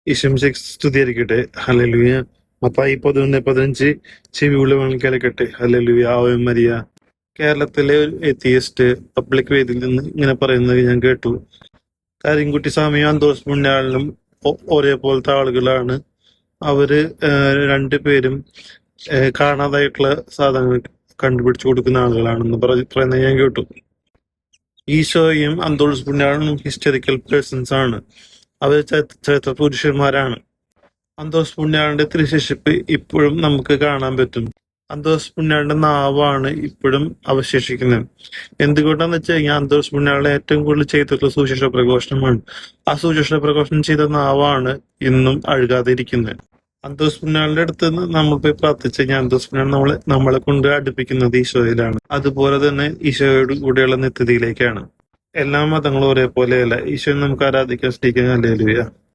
ഈശംശിക്ക് സ്തുതിയായിരിക്കട്ടെ. ഹല്ലേലൂയ. മത്തായി 11:15 ചെവിയുള്ളവൻ കേൾക്കട്ടെ. Hallelujah. Ave Maria. കേരളത്തിലെ ഒരു എത്തിയിസ്റ്റ് പബ്ലിക് വേദിയിൽ നിന്ന് ഇങ്ങനെ പറയുന്നത് ഞാൻ കേട്ടു. കരിങ്കുട്ടി സ്വാമിയും അന്തോസ് പുണ്യാളനും ഒരേപോലത്തെ ആളുകളാണ്. അവര് രണ്ടുപേരും കാണാതായിട്ടുള്ള സാധനങ്ങൾ കണ്ടുപിടിച്ചു കൊടുക്കുന്ന ആളുകളാണെന്ന് പറയുന്നത് ഞാൻ കേട്ടു. ഈശോയും അന്തോസ് പുണ്യാളനും ഹിസ്റ്ററിക്കൽ പേഴ്സൺസ് ആണ്. അവർ ചരിത്ര പുരുഷന്മാരാണ്. അന്തോസ് പുണ്യാളന്റെ തിരുശേഷിപ്പ് ഇപ്പോഴും നമുക്ക് കാണാൻ പറ്റും. അന്തോസ് പുണ്യാളന്റെ നാവാണ് ഇപ്പോഴും അവശേഷിക്കുന്നത്. എന്തുകൊണ്ടാന്ന് വെച്ച് കഴിഞ്ഞാൽ അന്തോസ് പുണ്യാളെ ഏറ്റവും കൂടുതൽ ചെയ്തിട്ടുള്ള സുവിശേഷ പ്രഘോഷണമാണ്. ആ സുവിശേഷ പ്രഘോഷണം ചെയ്ത നാവാണ് ഇന്നും അഴുകാതെ ഇരിക്കുന്നത്. അന്തോസ് പുണ്യാളന്റെ അടുത്ത് നമ്മൾ പോയി പ്രാർത്ഥിച്ചു കഴിഞ്ഞാൽ അന്തോസ് പുണ്യാൾ നമ്മളെ കൊണ്ട് അടുപ്പിക്കുന്നത് ഈശോയിലാണ്. അതുപോലെ തന്നെ ഈശോയോട് കൂടെയുള്ള നിത്യതയിലേക്കാണ്. എല്ലാ മതങ്ങളും ഒരേപോലെയല്ല. ഈശോയെ നമുക്ക് ആരാധിക്കാൻ സ്നേഹിക്കാൻ. ഹല്ലേലൂയ.